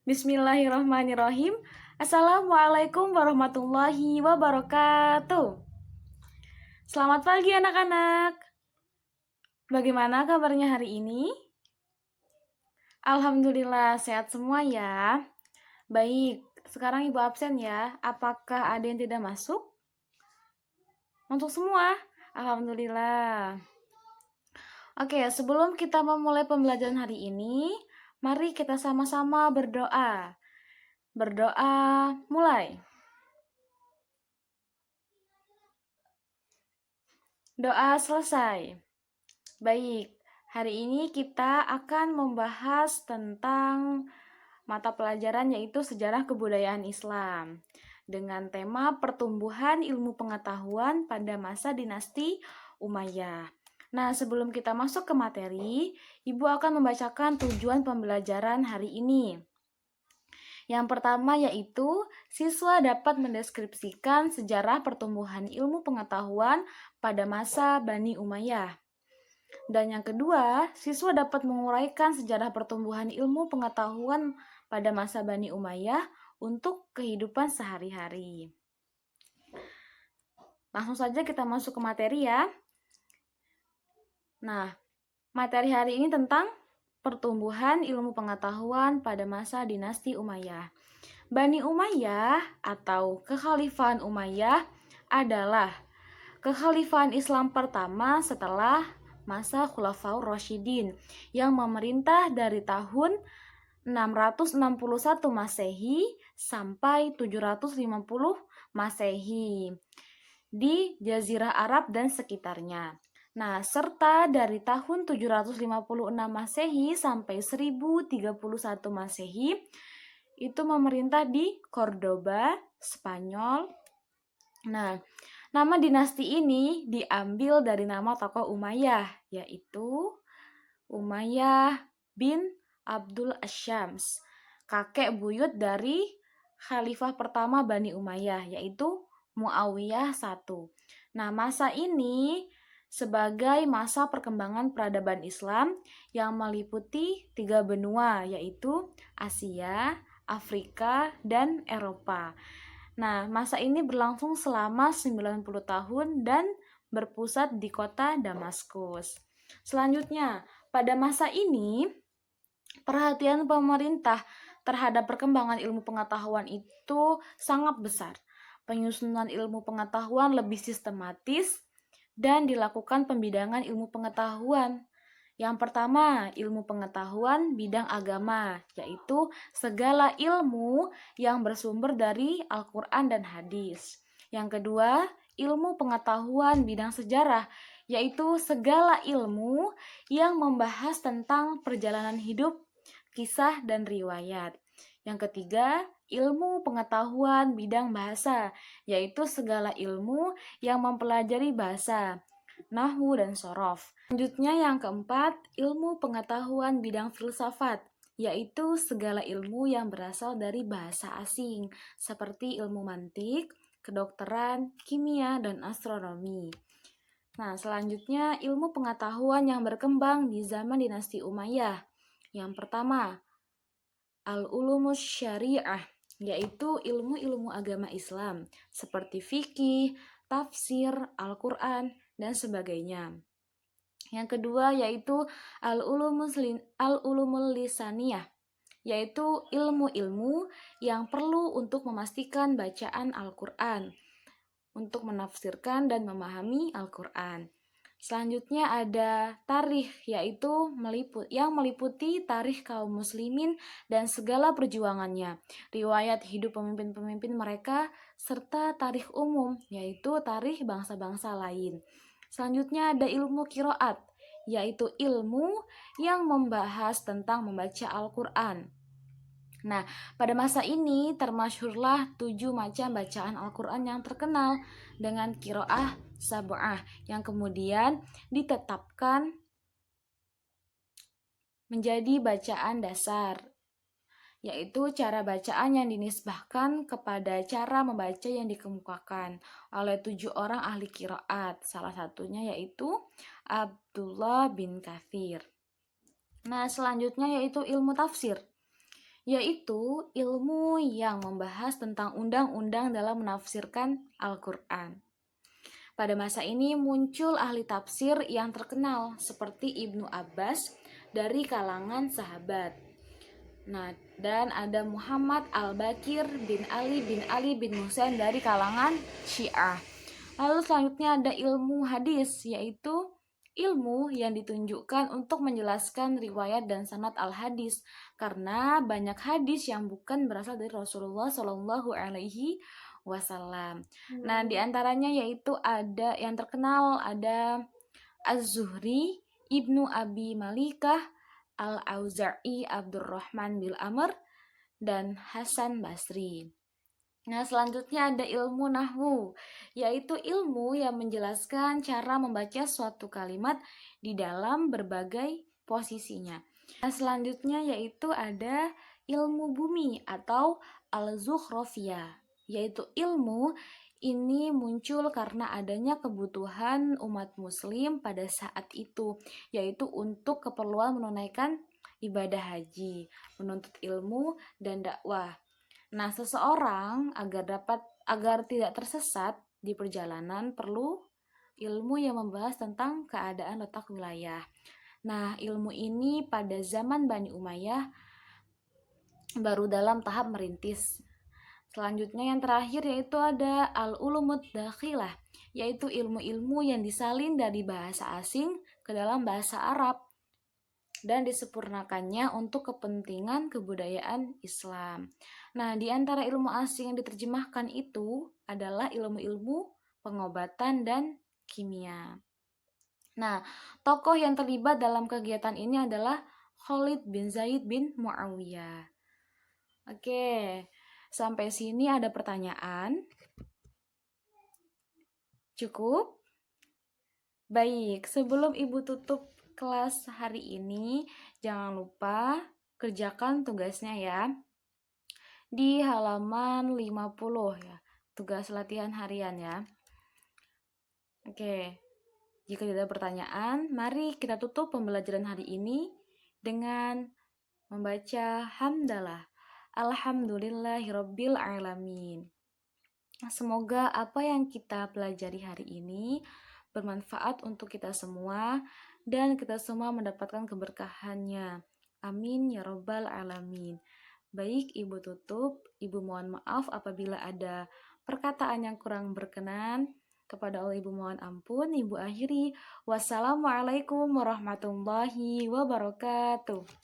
Bismillahirrahmanirrahim. Assalamualaikum warahmatullahi wabarakatuh. Selamat pagi anak-anak. Bagaimana kabarnya hari ini? Alhamdulillah sehat semua ya. Baik, sekarang Ibu absen ya. Apakah ada yang tidak masuk? Untuk semua? Alhamdulillah. Oke, sebelum kita memulai pembelajaran hari ini, mari kita sama-sama berdoa. Berdoa, mulai. Doa selesai. Baik, hari ini kita akan membahas tentang mata pelajaran yaitu Sejarah Kebudayaan Islam dengan tema pertumbuhan ilmu pengetahuan pada masa dinasti Umayyah. Nah, sebelum kita masuk ke materi, Ibu akan membacakan tujuan pembelajaran hari ini. Yang pertama yaitu siswa dapat mendeskripsikan sejarah pertumbuhan ilmu pengetahuan pada masa Bani Umayyah. Dan yang kedua, siswa dapat menguraikan sejarah pertumbuhan ilmu pengetahuan pada masa Bani Umayyah untuk kehidupan sehari-hari. Langsung saja kita masuk ke materi ya. Nah, materi hari ini tentang pertumbuhan ilmu pengetahuan pada masa dinasti Umayyah. Bani Umayyah atau Kekhalifahan Umayyah adalah kekhalifahan Islam pertama setelah masa Khulafaur Rasyidin yang memerintah dari tahun 661 Masehi sampai 750 Masehi di Jazirah Arab dan sekitarnya. Nah, serta dari tahun 756 Masehi sampai 1031 Masehi itu memerintah di Cordoba, Spanyol. Nah, nama dinasti ini diambil dari nama tokoh Umayyah, yaitu Umayyah bin Abdul Asyams, kakek buyut dari khalifah pertama Bani Umayyah, yaitu Muawiyah I. Nah, masa ini sebagai masa perkembangan peradaban Islam yang meliputi 3 benua, yaitu Asia, Afrika, dan Eropa. Nah, masa ini berlangsung selama 90 tahun dan berpusat di kota Damaskus. Selanjutnya, pada masa ini, perhatian pemerintah terhadap perkembangan ilmu pengetahuan itu sangat besar. Penyusunan ilmu pengetahuan lebih sistematis dan dilakukan pembidangan ilmu pengetahuan. Yang pertama, ilmu pengetahuan bidang agama, yaitu segala ilmu yang bersumber dari Al-Quran dan hadis. Yang kedua, ilmu pengetahuan bidang sejarah, yaitu segala ilmu yang membahas tentang perjalanan hidup, kisah, dan riwayat. Yang ketiga, ilmu pengetahuan bidang bahasa, yaitu segala ilmu yang mempelajari bahasa, nahwu, dan sorof. Selanjutnya yang keempat, ilmu pengetahuan bidang filsafat, yaitu segala ilmu yang berasal dari bahasa asing, seperti ilmu mantik, kedokteran, kimia, dan astronomi. Nah, selanjutnya ilmu pengetahuan yang berkembang di zaman dinasti Umayyah. Yang pertama, al-ulumus syariah, yaitu ilmu-ilmu agama Islam, seperti fikih, tafsir, Al-Quran, dan sebagainya. Yang kedua yaitu al-ulumul lisaniyah, yaitu ilmu-ilmu yang perlu untuk memastikan bacaan Al-Quran, untuk menafsirkan dan memahami Al-Quran. Selanjutnya ada tarikh, yaitu yang meliputi tarikh kaum muslimin dan segala perjuangannya, riwayat hidup pemimpin-pemimpin mereka, serta tarikh umum, yaitu tarikh bangsa-bangsa lain. Selanjutnya ada ilmu qiraat, yaitu ilmu yang membahas tentang membaca Al-Quran. Nah, pada masa ini termasyhurlah 7 macam bacaan Al-Quran yang terkenal dengan qiraah sab'ah yang kemudian ditetapkan menjadi bacaan dasar, yaitu cara bacaan yang dinisbahkan kepada cara membaca yang dikemukakan oleh 7 orang ahli qiraat, salah satunya yaitu Abdullah bin Katsir. Nah, selanjutnya yaitu ilmu tafsir, yaitu ilmu yang membahas tentang undang-undang dalam menafsirkan Al-Quran. Pada masa ini muncul ahli tafsir yang terkenal seperti Ibnu Abbas dari kalangan sahabat. Nah, dan ada Muhammad Al-Bakir bin Ali bin Husain dari kalangan Syiah. Lalu selanjutnya ada ilmu hadis, yaitu ilmu yang ditunjukkan untuk menjelaskan riwayat dan sanad al-hadis, karena banyak hadis yang bukan berasal dari Rasulullah Shallallahu Alaihi Wasallam. Nah, diantaranya yaitu ada yang terkenal ada Az-Zuhri, Ibnu Abi Malikah, Al-Auza'i, Abdurrahman bin Amr, dan Hasan Basri. Nah, selanjutnya ada ilmu nahwu, yaitu ilmu yang menjelaskan cara membaca suatu kalimat di dalam berbagai posisinya. Nah, selanjutnya yaitu ada ilmu bumi atau al-zukhrafiyah, yaitu ilmu ini muncul karena adanya kebutuhan umat muslim pada saat itu, yaitu untuk keperluan menunaikan ibadah haji, menuntut ilmu, dan dakwah. Nah, seseorang agar tidak tersesat di perjalanan perlu ilmu yang membahas tentang keadaan letak wilayah. Nah, ilmu ini pada zaman Bani Umayyah baru dalam tahap merintis. Selanjutnya yang terakhir yaitu ada al-ulumud dakhilah, yaitu ilmu-ilmu yang disalin dari bahasa asing ke dalam bahasa Arab dan disempurnakannya untuk kepentingan kebudayaan Islam. Nah, di antara ilmu asing yang diterjemahkan itu adalah ilmu-ilmu pengobatan dan kimia. Nah, tokoh yang terlibat dalam kegiatan ini adalah Khalid bin Zaid bin Muawiyah. Oke, sampai sini ada pertanyaan? Cukup? Baik, sebelum Ibu tutup kelas hari ini, jangan lupa kerjakan tugasnya ya. Di halaman 50 ya, tugas latihan harian ya. Oke, jika tidak ada pertanyaan, mari kita tutup pembelajaran hari ini dengan membaca hamdalah. Alhamdulillahirabbil alamin. Semoga apa yang kita pelajari hari ini bermanfaat untuk kita semua dan kita semua mendapatkan keberkahannya. Amin ya rabbal alamin. Baik, Ibu tutup. Ibu mohon maaf apabila ada perkataan yang kurang berkenan. Kepada Allah Ibu mohon ampun. Ibu akhiri. Wassalamualaikum warahmatullahi wabarakatuh.